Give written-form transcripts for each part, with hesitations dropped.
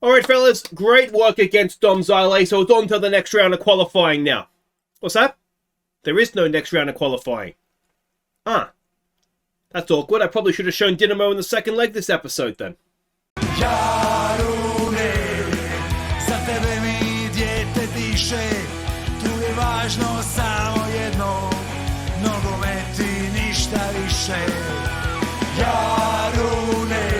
All right, fellas, great work against Dom Zile, so it's on to the next round of qualifying now. What's that? There is no next round of qualifying. Ah, that's awkward. I probably should have shown Dynamo in the second leg this episode then. Jarune, za tebe mi dijete diše, tu je važno samo jedno, nogomet i ništa više. Jarune.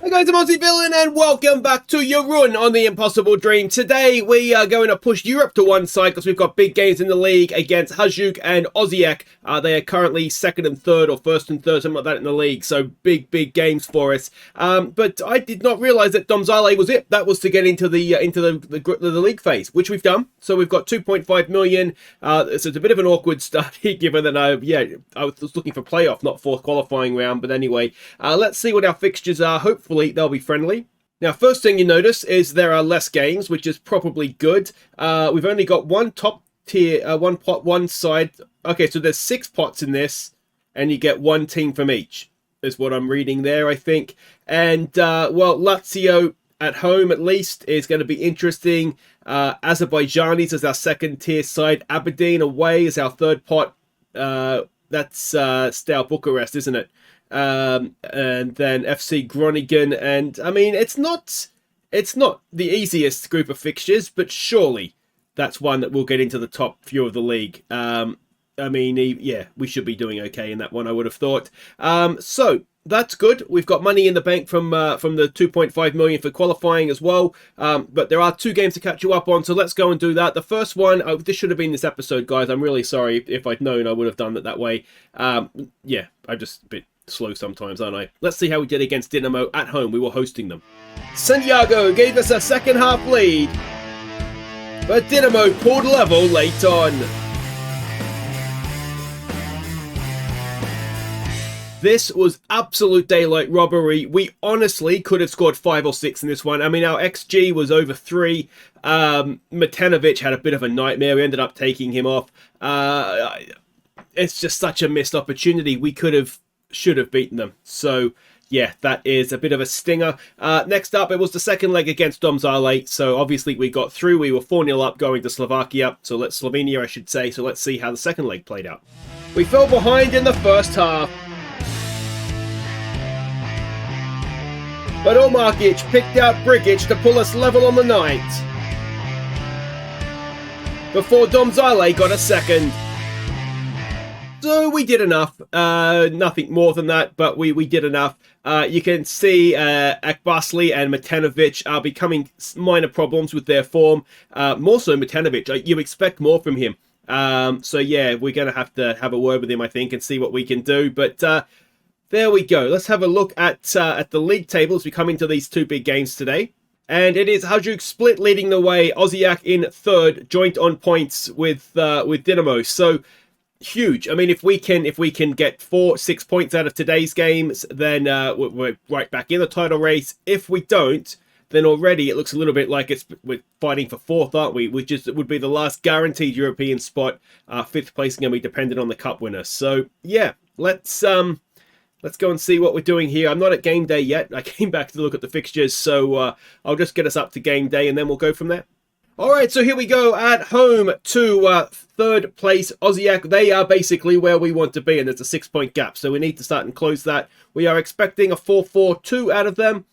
Hey guys, I'm Aussie Villain and welcome back to Jarun on the Impossible Dream. Today we are going to push Europe to one side because we've got big games in the league against Hajduk and Osijek. They are currently second and third or first and third, something like that in the league. So big games for us. But I did not realise that Dom Zile was it. That was to get into the league phase, which we've done. So we've got 2.5 million. So it's a bit of an awkward start here, given that I was looking for playoff, not fourth qualifying round. But anyway, let's see what our fixtures are. Hopefully they'll be friendly. Now, first thing you notice is there are less games, which is probably good. We've only got one top tier, one pot, one side. Okay, so there's 6 pots in this, and you get one team from each, is what I'm reading there, I think. And, well, Lazio at home, at least, is going to be interesting. Azerbaijanis is our second tier side. Aberdeen away is our third pot. That's Steaua Bucharest, isn't it? And then FC Groningen, and I mean it's not the easiest group of fixtures, but surely that's one that will get into the top few of the league. I mean, yeah, we should be doing okay in that one, I would have thought. So that's good. We've got money in the bank from the 2.5 million for qualifying as well. But there are 2 games to catch you up on, so let's go and do that. The first one, this should have been this episode, guys. I'm really sorry. If I'd known, I would have done it that way. Yeah, I'm just a bit slow sometimes, aren't I? Let's see how we did against Dynamo at home. We were hosting them. Santiago gave us a second half lead, but Dynamo pulled level late on. This was absolute daylight robbery. We honestly could have scored 5 or 6 in this one. I mean, our XG was over 3. Matanovic had a bit of a nightmare. We ended up taking him off. It's just such a missed opportunity. We should have beaten them. So yeah, that is a bit of a stinger. Next up, it was the second leg against Dom Zile. So obviously we got through. We were 4-0 up going to Slovenia. Slovenia, I should say. So let's see how the second leg played out. We fell behind in the first half, but Omarkic picked out Brigic to pull us level on the night before Dom Zile got a second. So we did enough, nothing more than that, but we did enough. You can see Akbasli and Matanovic are becoming minor problems with their form. More so Matanovic, you expect more from him. So yeah, we're going to have a word with him, I think, and see what we can do. But there we go. Let's have a look at the league table as we come into these 2 big games today. And it is Hajduk split leading the way, Osijek in third, joint on points with Dynamo. So huge. I mean, if we can get 4-6 points out of today's games, then we're right back in the title race. If we don't, then already it looks a little bit like we're fighting for 4th, aren't we? It would be the last guaranteed European spot. 5th place is going to be dependent on the cup winner. So yeah, let's go and see what we're doing here. I'm not at game day yet. I came back to look at the fixtures, so I'll just get us up to game day and then we'll go from there. All right, so here we go at home to 3rd place Osijek. They are basically where we want to be, and there's a 6-point gap, so we need to start and close that. We are expecting a 4-4-2 out of them,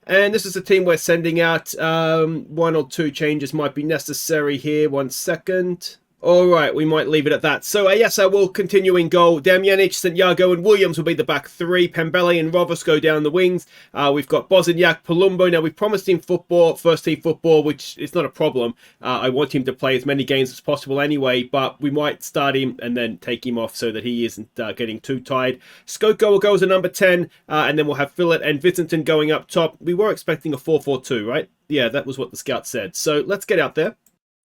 and this is a team we're sending out. 1 or 2 changes might be necessary here. 1 second. All right, we might leave it at that. So, yes, I will continue in goal. Damjanic, Santiago, and Williams will be the back 3. Pembele and Rovers go down the wings. We've got Bosniak, Palumbo. Now, we promised him football, first-team football, which is not a problem. I want him to play as many games as possible anyway, but we might start him and then take him off so that he isn't getting too tired. Skoko will go as a number 10, and then we'll have Fillet and Vincenten going up top. We were expecting a 4-4-2, right? Yeah, that was what the scout said. So, let's get out there.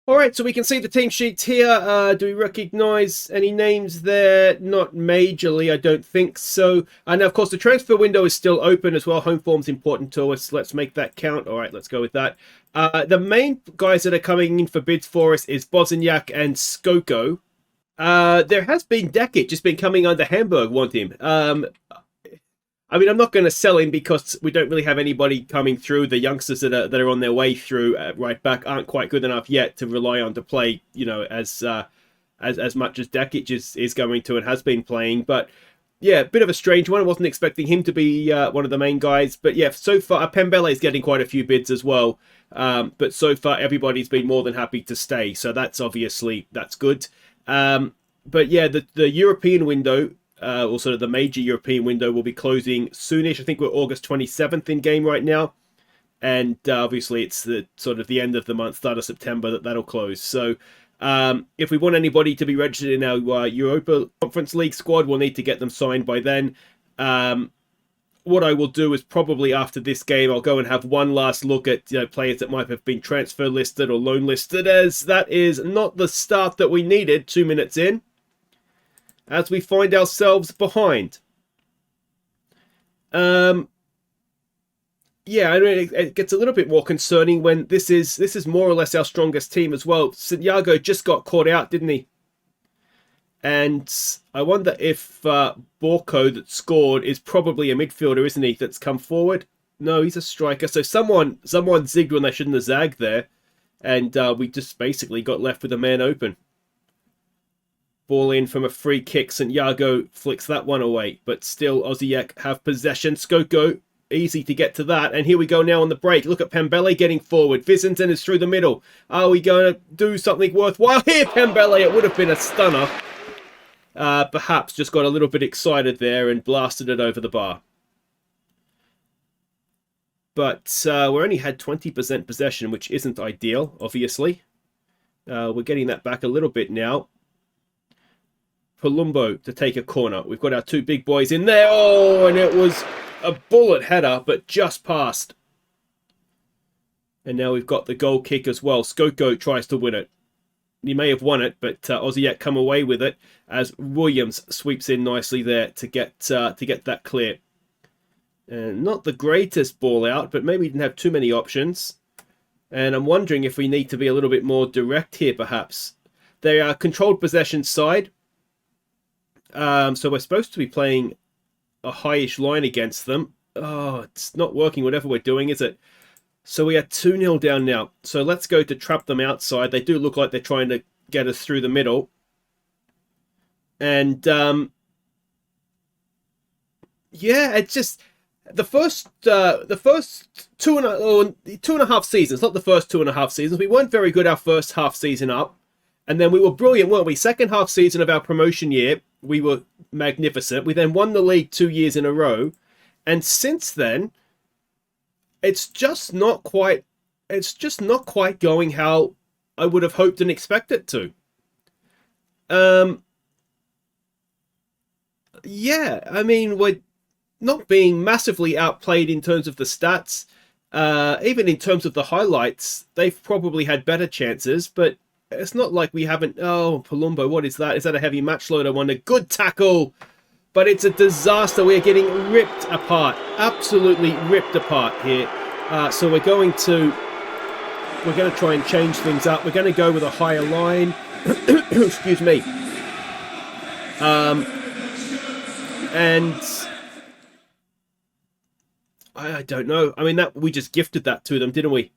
All right, so we can see the team sheets here. Do we recognize any names there? Not majorly, I don't think so. And of course, the transfer window is still open as well. Home form's important to us. Let's make that count. All right, let's go with that. The main guys that are coming in for bids for us is Bosniak and Skoko. There has been Dekic, just been coming under Hamburg, want him. I mean, I'm not going to sell him because we don't really have anybody coming through. The youngsters that are on their way through right back aren't quite good enough yet to rely on to play, as much as Dakic is going to and has been playing. But yeah, a bit of a strange one. I wasn't expecting him to be one of the main guys. But yeah, so far, Pembele is getting quite a few bids as well. But so far, everybody's been more than happy to stay. So that's good. But yeah, the European window, or sort of the major European window, will be closing soonish. I think we're August 27th in game right now. And obviously, it's the sort of the end of the month, start of September, that'll close. So if we want anybody to be registered in our Europa Conference League squad, we'll need to get them signed by then. What I will do is probably after this game, I'll go and have one last look at players that might have been transfer listed or loan listed, as that is not the start that we needed 2 minutes in, as we find ourselves behind. Yeah, I mean, it gets a little bit more concerning when this is more or less our strongest team as well. Santiago just got caught out, didn't he? And I wonder if Borko that scored is probably a midfielder, isn't he, that's come forward? No, he's a striker. So someone zigged when they shouldn't have zagged there. And we just basically got left with a man open. Ball in from a free kick. Santiago flicks that one away. But still, Osijek have possession. Skoko, easy to get to that. And here we go now on the break. Look at Pembele getting forward. Visinton is through the middle. Are we going to do something worthwhile here, Pembele? It would have been a stunner. Perhaps just got a little bit excited there and blasted it over the bar. But we only had 20% possession, which isn't ideal, obviously. We're getting that back a little bit now. Palumbo to take a corner. We've got our two big boys in there. Oh, and it was a bullet header, but just passed. And now we've got the goal kick as well. Skoko tries to win it. He may have won it, but Osijek come away with it as Williams sweeps in nicely there to get that clear. And not the greatest ball out, but maybe he didn't have too many options. And I'm wondering if we need to be a little bit more direct here, perhaps. They are controlled possession side. So we're supposed to be playing a highish line against them. Oh, it's not working whatever we're doing, is it? So we are 2-0 down now. So let's go to trap them outside. They do look like they're trying to get us through the middle. And yeah, it's just the first 2.5 seasons, not the first 2.5 seasons. We weren't very good our first half season up. And then we were brilliant, weren't we? Second half season of our promotion year, we were magnificent. We then won the league 2 years in a row. And since then, it's just not quite going how I would have hoped and expected to. Yeah, I mean, we're not being massively outplayed in terms of the stats. Even in terms of the highlights, they've probably had better chances, but it's not like we haven't... Oh, Palumbo, what is that? Is that a heavy match load? I wonder. Good tackle! But it's a disaster. We're getting ripped apart. Absolutely ripped apart here. So we're going to try and change things up. We're going to go with a higher line. Excuse me. And I don't know. I mean, that we just gifted that to them, didn't we?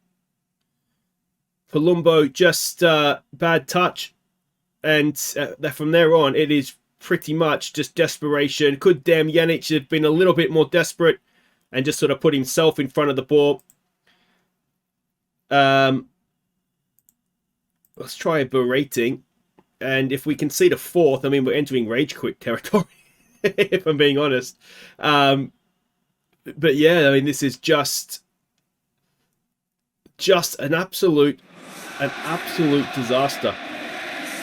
Palumbo just bad touch, and from there on, it is pretty much just desperation. Could Damjanic have been a little bit more desperate and just sort of put himself in front of the ball? Let's try a berating, and if we concede a fourth, I mean, we're entering rage quit territory, if I'm being honest. But yeah, I mean, this is just an absolute disaster.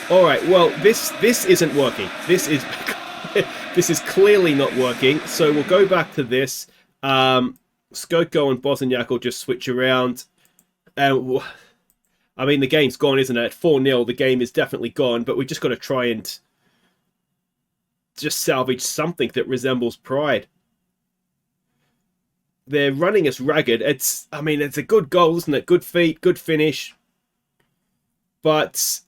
All right, well, this isn't working. This is clearly not working. So we'll go back to this. Skoko and Bosniak will just switch around. I mean, the game's gone, isn't it? At 4-0, the game is definitely gone. But we just got to try and just salvage something that resembles pride. They're running us ragged. It's a good goal, isn't it? Good feet, good finish. But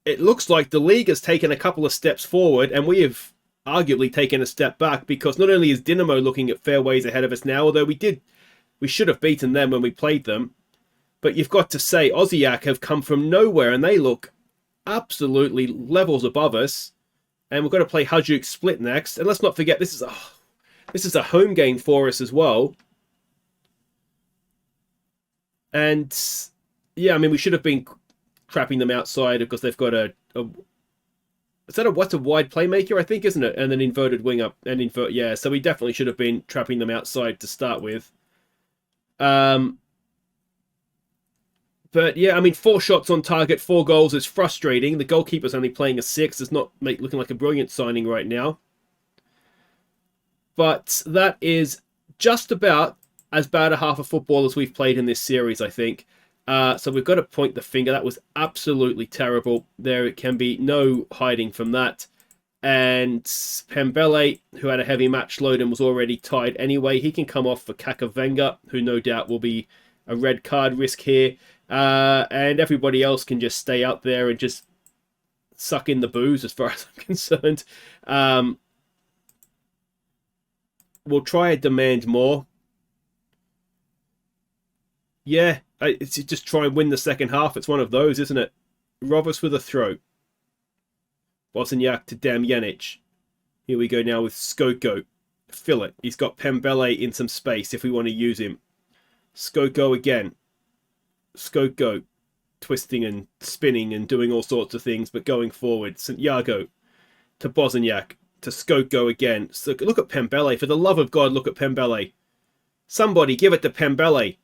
it looks like the league has taken a couple of steps forward, and we have arguably taken a step back, because not only is Dinamo looking at fair ways ahead of us now, although we should have beaten them when we played them, but you've got to say Osijek have come from nowhere and they look absolutely levels above us. And we've got to play Hajduk split next. And let's not forget, this is a home game for us as well. And yeah, I mean, we should have been trapping them outside because they've got what's a wide playmaker, I think, isn't it? And an inverted wing up and yeah. So we definitely should have been trapping them outside to start with. But yeah, I mean, 4 shots on target, 4 goals is frustrating. The goalkeeper's only playing a 6. It's not looking like a brilliant signing right now. But that is just about as bad a half of football as we've played in this series, I think. So we've got to point the finger. That was absolutely terrible. There can be no hiding from that. And Pembele, who had a heavy match load and was already tied anyway, he can come off for Kakavenga, who no doubt will be a red card risk here. And everybody else can just stay out there and just suck in the booze, as far as I'm concerned. We'll try and demand more. Yeah, it's just try and win the second half. It's one of those, isn't it? Rovers with a throw. Bosniak to Damjanic. Here we go now with Skoko. Fill it. He's got Pembele in some space if we want to use him. Skoko again. Skoko twisting and spinning and doing all sorts of things, but going forward. Santiago to Bosniak to Skoko again. So look at Pembele. For the love of God, look at Pembele. Somebody give it to Pembele.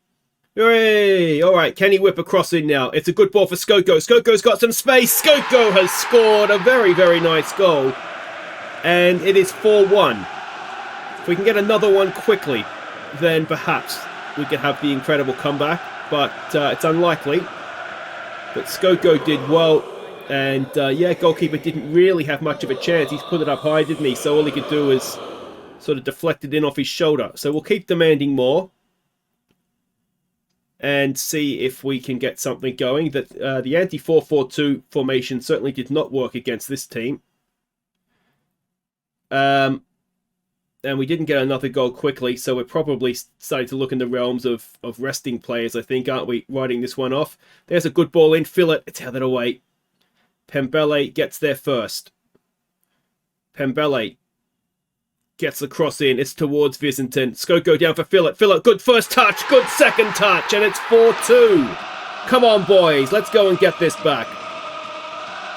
Hooray! All right, can he whip across in now? It's a good ball for Skoko. Skoko's got some space. Skoko has scored a very, very nice goal. And it is 4-1. If we can get another one quickly, then perhaps we could have the incredible comeback. But it's unlikely. But Skoko did well. And yeah, goalkeeper didn't really have much of a chance. He's put it up high, didn't he? So all he could do is sort of deflect it in off his shoulder. So we'll keep demanding more. And see if we can get something going. That the anti-4-4-2 formation certainly did not work against this team. And we didn't get another goal quickly, so we're probably starting to look in the realms of resting players, I think, aren't we? Writing this one off. There's a good ball in. Fill it. It's headed away. Pembele gets there first. Pembele gets the cross in. It's towards Visinton. Skoko down for Philip. Philip, good first touch. Good second touch. And it's 4-2. Come on, boys. Let's go and get this back.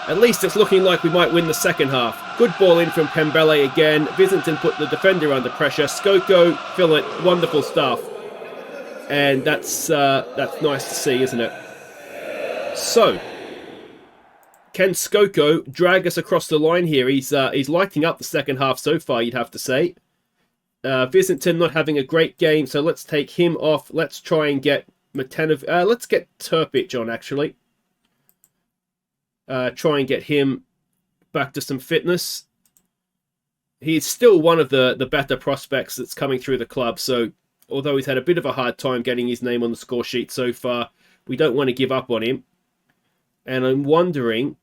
At least it's looking like we might win the second half. Good ball in from Pembele again. Visinton put the defender under pressure. Skoko, Philip, wonderful stuff. And that's nice to see, isn't it? So, can Skoko drag us across the line here? He's lighting up the second half so far, you'd have to say. Visinton not having a great game, so let's take him off. Let's try and get let's get Turpic on, actually. Try and get him back to some fitness. He's still one of the better prospects that's coming through the club, so although he's had a bit of a hard time getting his name on the score sheet so far, we don't want to give up on him. And I'm wondering,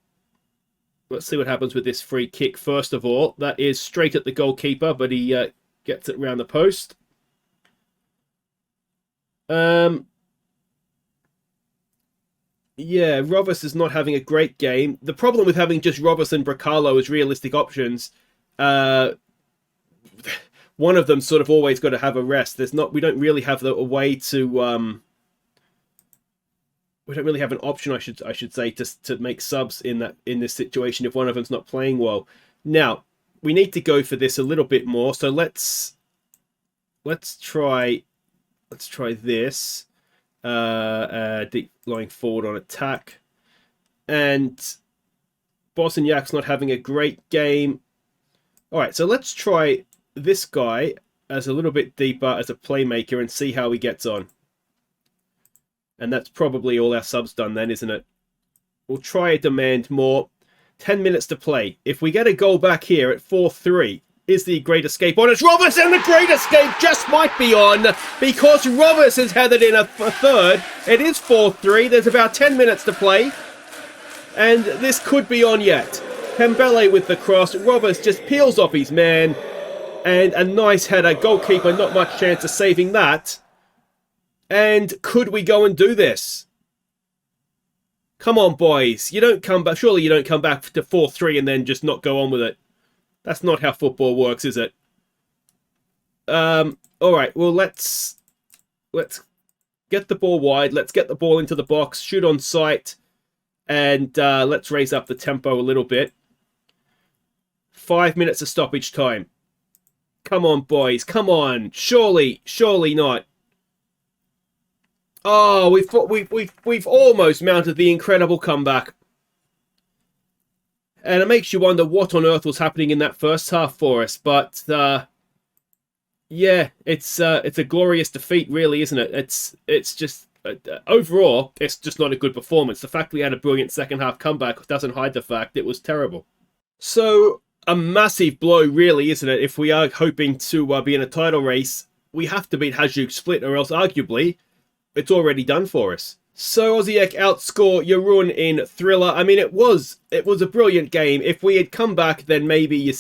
let's see what happens with this free kick first of all. That is straight at the goalkeeper, but he gets it round the post. Yeah, Rovers is not having a great game. The problem with having just Rovers and Bracalo as realistic options, one of them sort of always got to have a rest. We don't really have a way to we don't really have an option, I should say, to make subs in this situation if one of them's not playing well. Now, we need to go for this a little bit more. So let's try this. Deep lying forward on attack. And Bosniak's not having a great game. Alright, so let's try this guy as a little bit deeper as a playmaker and see how he gets on. And that's probably all our subs done then, isn't it? We'll try to demand more. 10 minutes to play. If we get a goal back here at 4-3, is the Great Escape on? It's Rovers, and the Great Escape just might be on because Rovers has headed in a third. It is 4-3. There's about 10 minutes to play. And this could be on yet. Pembele with the cross. Roberts just peels off his man. And a nice header. Goalkeeper, not much chance of saving that. And could we go and do this? Come on, boys. You don't come back. Surely you don't come back to 4-3 and then just not go on with it. That's not how football works, is it? All right. Well, let's get the ball wide. Let's get the ball into the box. Shoot on sight. And let's raise up the tempo a little bit. 5 minutes of stoppage time. Come on, boys. Come on. Surely not. Oh, we've almost mounted the incredible comeback. And it makes you wonder what on earth was happening in that first half for us. But yeah, it's a glorious defeat, really, isn't it? It's just overall, it's just not a good performance. The fact we had a brilliant second half comeback doesn't hide the fact it was terrible. So a massive blow, really, isn't it? If we are hoping to be in a title race, we have to beat Hajduk Split, or else arguably it's already done for us. So Osijek outscore Jarun in Thriller. I mean, it was a brilliant game. If we had come back, then maybe you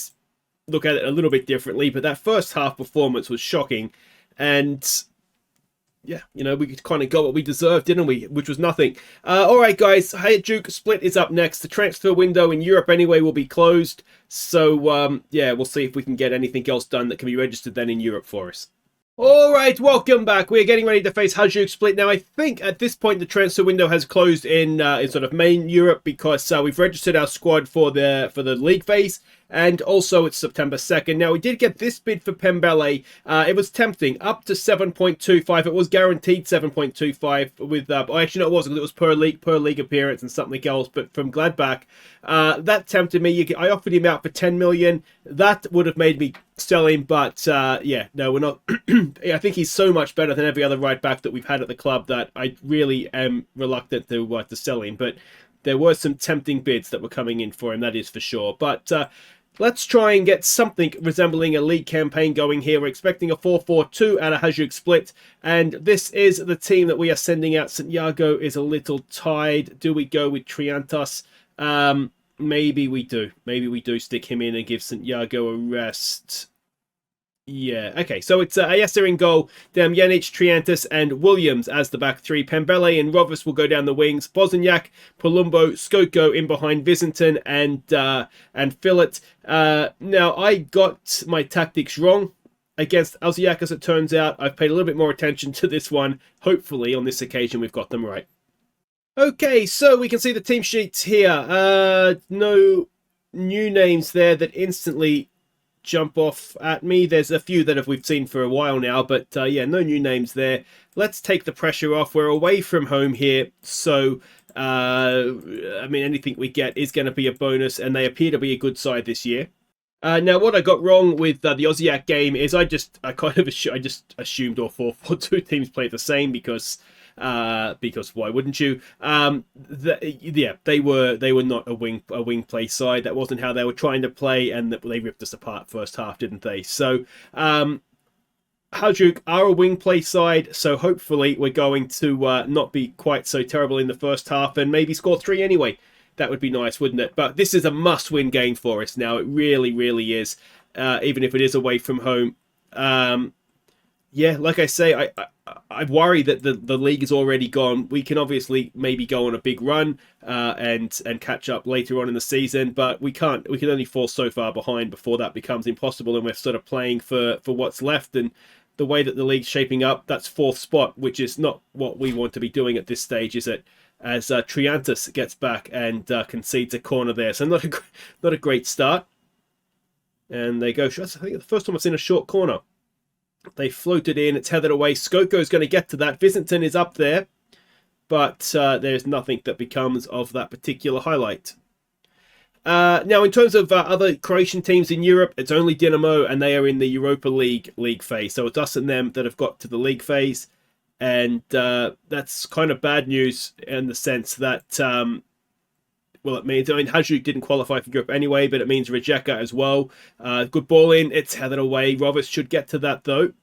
look at it a little bit differently. But that first half performance was shocking, and yeah, you know, we kind of got what we deserved, didn't we? Which was nothing. All right, guys. Hajduk Split is up next. The transfer window in Europe, anyway, will be closed. So, yeah, we'll see if we can get anything else done that can be registered then in Europe for us. All right, welcome back. We're getting ready to face Hajduk Split. Now, I think at this point the transfer window has closed in sort of main Europe because we've registered our squad for the league phase. And also, it's September 2nd. Now, we did get this bid for Pembele. It was tempting, up to 7.25. It was guaranteed 7.25 with... actually, no, it wasn't. It was per league appearance and something else. But from Gladbach, that tempted me. I offered him out for 10 million. That would have made me sell him. But, yeah, no, we're not... I think he's so much better than every other right-back that we've had at the club that I really am reluctant to sell him. But there were some tempting bids that were coming in for him, that is for sure. But... let's try and get something resembling a league campaign going here. We're expecting a 4-4-2 out of Hajduk Split. And this is the team that we are sending out. Santiago is a little tied. Do we go with Triantos? Maybe we do. Maybe we do stick him in and give Santiago a rest. Yeah, okay, so it's Ayesa in goal, Damjanic, Triantos, and Williams as the back three. Pembele and Rovers will go down the wings. Bozaniak, Palumbo, Skoko in behind Visinton and Fillet. Now, I got my tactics wrong against Osijek, as it turns out. I've paid a little bit more attention to this one. Hopefully, on this occasion, we've got them right. Okay, so we can see the team sheets here. No new names there that instantly jump off at me. There's a few that we've seen for a while now, but yeah, no new names there. Let's take the pressure off. We're away from home here, so I mean, anything we get is going to be a bonus, and they appear to be a good side this year. Now, what I got wrong with the Osijek game is I just assumed all 4-4-2 teams play the same because why wouldn't you? Yeah, they were not a wing play side. That wasn't how they were trying to play, and they ripped us apart first half, didn't they? So Hajduk are a wing play side, so hopefully we're going to not be quite so terrible in the first half and maybe score 3 anyway. That would be nice, wouldn't it? But this is a must-win game for us now. It really, really is, even if it is away from home. Yeah, like I say, I worry that the league is already gone. We can obviously maybe go on a big run and catch up later on in the season, but we can't. We can only fall so far behind before that becomes impossible, and we're sort of playing for what's left. And the way that the league's shaping up, that's 4th spot, which is not what we want to be doing at this stage, is it? As Triantos gets back and concedes a corner there, so not a great start. And they go. I think the first time I've seen a short corner. They floated in. It's headed away. Skoko's going to get to that. Visinton is up there, but there's nothing that becomes of that particular highlight. Now, in terms of other Croatian teams in Europe, it's only Dinamo, and they are in the Europa League phase. So it's us and them that have got to the league phase. And that's kind of bad news in the sense that, well, it means, I mean, Hajduk didn't qualify for Europe anyway, but it means Rijeka as well. Good ball in, it's headed away. Rovers should get to that, though.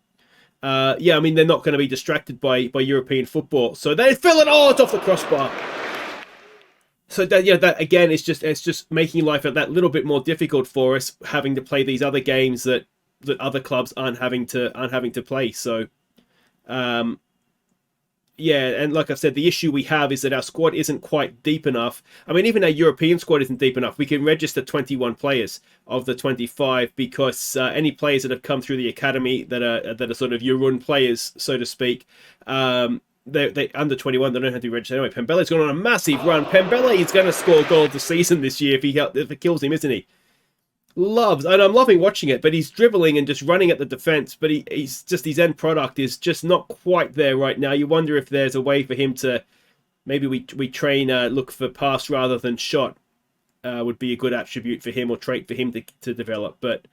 Yeah, I mean, they're not going to be distracted by European football. So they fill it. Oh, it's off the crossbar. So that, yeah, that again is just making life that little bit more difficult for us, having to play these other games that other clubs aren't having to play. So yeah, and like I said, the issue we have is that our squad isn't quite deep enough. I mean, even our European squad isn't deep enough. We can register 21 players of the 25 because any players that have come through the academy that are sort of Jarun players, so to speak, they under 21. They don't have to be registered anyway. Pembele's gone on a massive run. Pembele is going to score goal of the season this year if it kills him, isn't he? And I'm loving watching it, but he's dribbling and just running at the defense, but his end product is just not quite there right now. You wonder if there's a way for him to, maybe we train look for pass rather than shot, would be a good attribute for him or trait for him to develop. But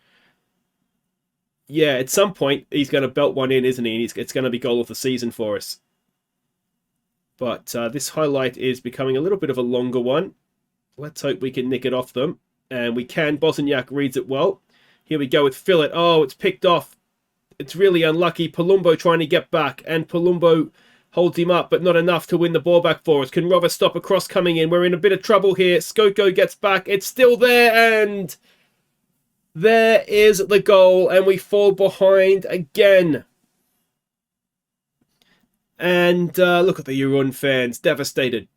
yeah, at some point he's going to belt one in, isn't he? And it's going to be goal of the season for us. But this highlight is becoming a little bit of a longer one. Let's hope we can nick it off them. And we can. Bosniak reads it well. Here we go with Fillet. Oh, it's picked off. It's really unlucky. Palumbo trying to get back. And Palumbo holds him up, but not enough to win the ball back for us. Can Rova stop a cross coming in? We're in a bit of trouble here. Skoko gets back. It's still there. And there is the goal. And we fall behind again. And look at the Jarun fans. Devastated.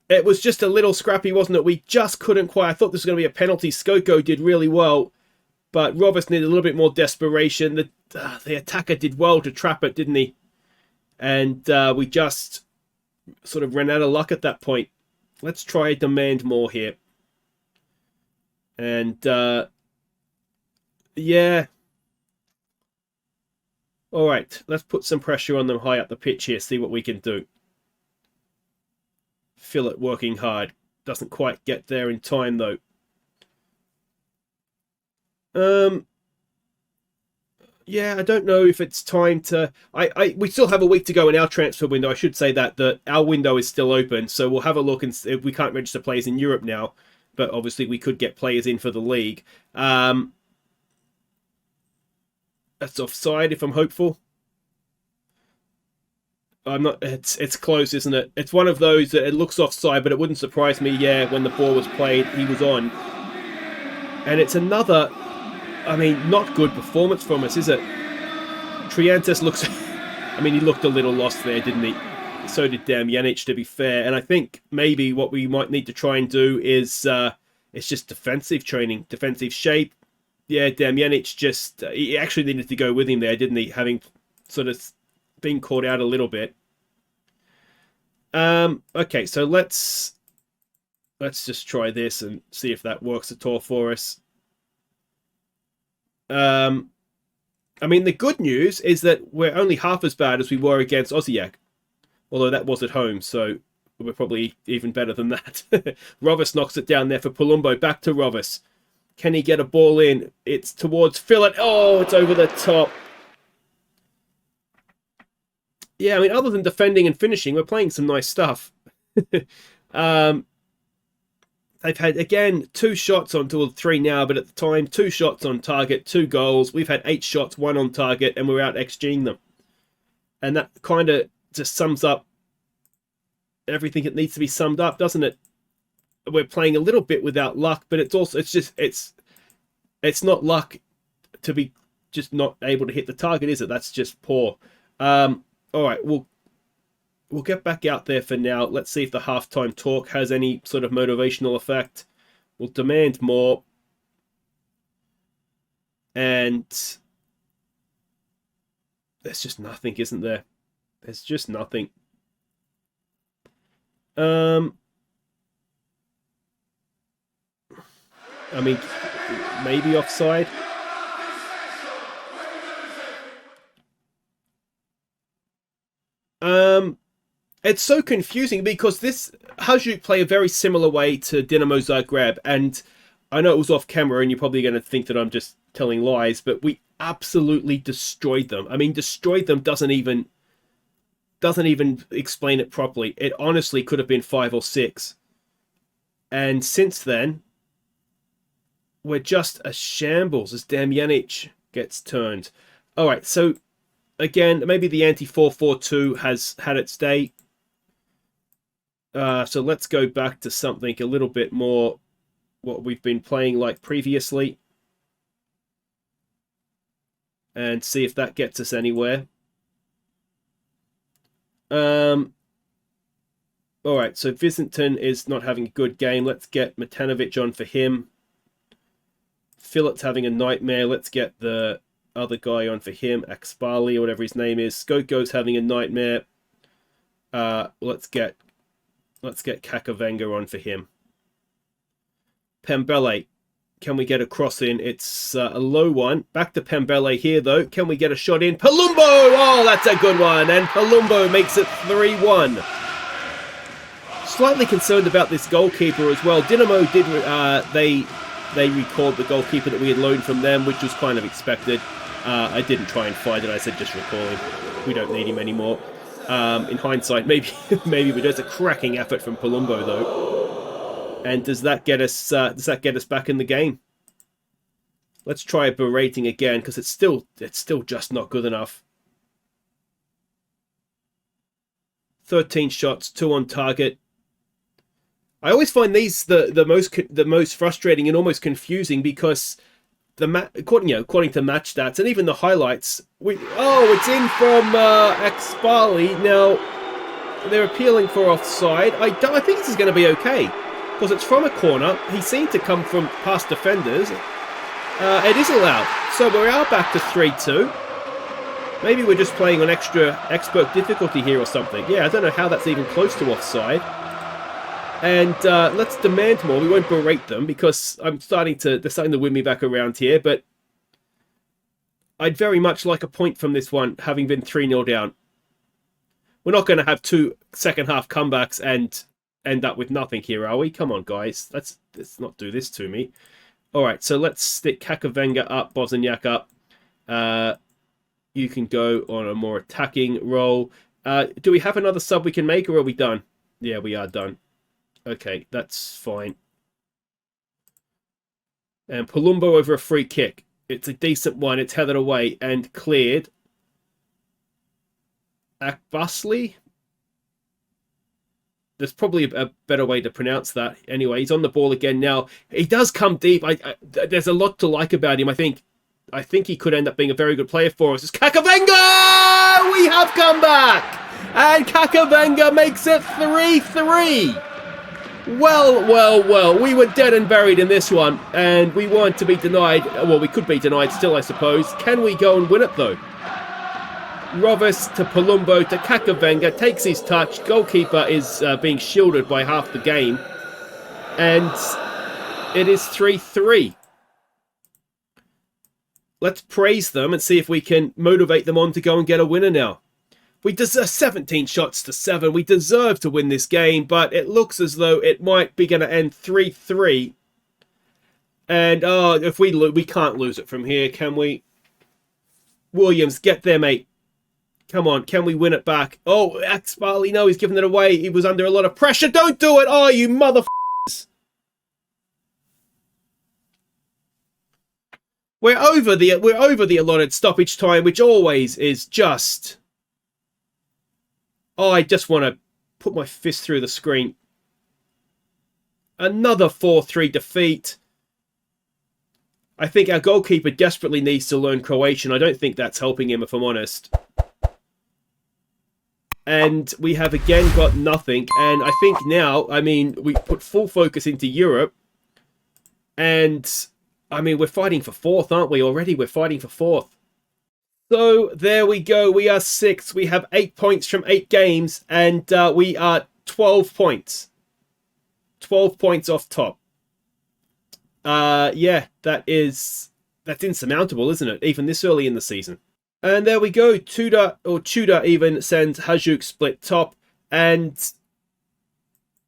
It was just a little scrappy, wasn't it? We just couldn't quite. I thought this was going to be a penalty. Skoko did really well, but Roberts needed a little bit more desperation. The attacker did well to trap it, didn't he? And we just sort of ran out of luck at that point. Let's try demand more here. And yeah. All right, let's put some pressure on them high up the pitch here, see what we can do. Fillet working hard. Doesn't quite get there in time, though. Yeah, I don't know if it's time to... we still have a week to go in our transfer window. I should say that our window is still open, so we'll have a look. And we can't register players in Europe now, but obviously we could get players in for the league. That's offside if I'm hopeful. I'm not. It's close, isn't it? It's one of those that it looks offside, but it wouldn't surprise me. Yeah, when the ball was played, he was on. And it's another, I mean, not good performance from us, is it? Triantes looks. I mean, he looked a little lost there, didn't he? So did Damjanic, to be fair. And I think maybe what we might need to try and do is it's just defensive training, defensive shape. Yeah, Damjanic just he actually needed to go with him there, didn't he? Having sort of been caught out a little bit. Okay, so let's just try this and see if that works at all for us. I mean, the good news is that we're only half as bad as we were against Osijek, although that was at home, so we're probably even better than that. Rovis knocks it down there for Palumbo. Back to Rovis. Can he get a ball in? It's towards Fillet. Oh, it's over the top. Yeah, I mean, other than defending and finishing, we're playing some nice stuff. They've had, again, 2 shots on to 3 now, but at the time, 2 shots on target, 2 goals. We've had 8 shots, 1 on target, and we're out XGing them. And that kind of just sums up everything that needs to be summed up, doesn't it? We're playing a little bit without luck, but it's not luck to be just not able to hit the target, is it? That's just poor. All right, we'll get back out there for now. Let's see if the halftime talk has any sort of motivational effect. We'll demand more. And there's just nothing, isn't there? There's just nothing. I mean, maybe offside. It's so confusing because this Hajduk play a very similar way to Dinamo Zagreb, and I know it was off camera and you're probably going to think that I'm just telling lies, but we absolutely destroyed them. I mean, destroyed them doesn't even explain it properly. It honestly could have been 5 or 6. And since then, we're just a shambles as Damjanic gets turned. All right, so again, maybe the anti-4-4-2 has had its day. So let's go back to something a little bit more what we've been playing like previously. And see if that gets us anywhere. Alright, so Visentin is not having a good game. Let's get Matanovic on for him. Fillet's having a nightmare. Let's get the other guy on for him. Akspali, or whatever his name is. Skoko's having a nightmare. Let's get Kakavenga on for him. Pembele. Can we get a cross in? It's a low one. Back to Pembele here, though. Can we get a shot in? Palumbo! Oh, that's a good one. And Palumbo makes it 3-1. Slightly concerned about this goalkeeper as well. Dinamo did... They recalled the goalkeeper that we had loaned from them, which was kind of expected. I didn't try and find it. I said just recall him. We don't need him anymore. In hindsight, maybe but there's a cracking effort from Palumbo, though. And does that get us back in the game? Let's try a berating again, because it's still just not good enough. 13 shots, 2 on target. I always find these the most frustrating and almost confusing, because according to match stats and even the highlights, it's in from Akspali. Now they're appealing for offside. I think this is going to be okay, because it's from a corner. He seemed to come from past defenders. It is allowed, so we are back to 3-2. Maybe we're just playing on extra expert difficulty here or something. Yeah, I don't know how that's even close to offside. And let's demand more. We won't berate them, because they're starting to win me back around here. But I'd very much like a point from this one, having been 3-0 down. We're not going to have 2 second half comebacks and end up with nothing here, are we? Come on, guys. Let's not do this to me. All right, so let's stick Kakavenga up, Bosniak up. You can go on a more attacking role. Do we have another sub we can make, or are we done? Yeah, we are done. Okay, that's fine. And Palumbo over a free kick. It's a decent one. It's headed away and cleared. Akbasli? There's probably a better way to pronounce that. Anyway, he's on the ball again now. He does come deep. There's a lot to like about him. I think he could end up being a very good player for us. It's Kakavenga! We have come back! And Kakavenga makes it 3-3. Well, we were dead and buried in this one, and we weren't to be denied. Well, we could be denied still, I suppose. Can we go and win it, though? Rovis to Palumbo to Kakavenga, takes his touch. Goalkeeper is being shielded by half the game. And it is 3-3. Let's praise them and see if we can motivate them on to go and get a winner now. We deserve 17 shots to 7. We deserve to win this game, but it looks as though it might be going to end 3-3. And if we can't lose it from here, can we? Williams, get there, mate. Come on, can we win it back? Oh, Akspali, no, he's given it away. He was under a lot of pressure. Don't do it. Oh, you motherfuckers. We're over the allotted stoppage time, which always is just... Oh, I just want to put my fist through the screen. Another 4-3 defeat. I think our goalkeeper desperately needs to learn Croatian. I don't think that's helping him, if I'm honest. And we have again got nothing. And I think now, I mean, we put full focus into Europe. And, I mean, we're fighting for 4th, aren't we? Already we're fighting for 4th. So, there we go. We are 6th. We have 8 points from 8 games. And we are 12 points. 12 points off top. Yeah, that's insurmountable, isn't it? Even this early in the season. And there we go. Tudor even sends Hajduk split top. And,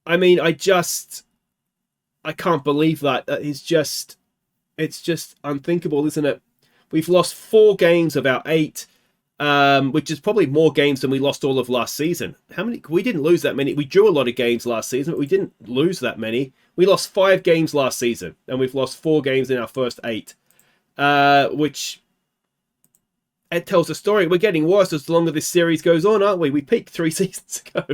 I mean, I can't believe that. It's just unthinkable, isn't it? We've lost 4 games of our 8, which is probably more games than we lost all of last season. How many? We didn't lose that many. We drew a lot of games last season, but we didn't lose that many. We lost 5 games last season, and we've lost 4 games in our first 8, which it tells a story. We're getting worse as the longer this series goes on, aren't we? We peaked 3 seasons ago.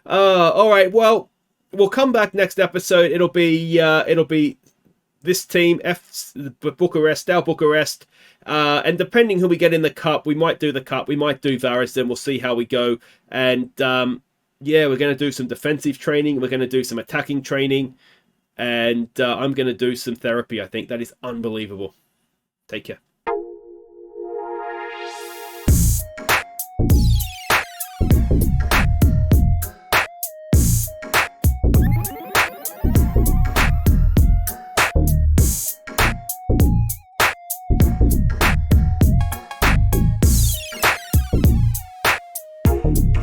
All right, well, we'll come back next episode. It'll be this team, Bucharest, and depending who we get in the cup, we might do the cup, we might do Varas, then we'll see how we go. And yeah, we're going to do some defensive training, we're going to do some attacking training, and I'm going to do some therapy. I think that is unbelievable. Take care.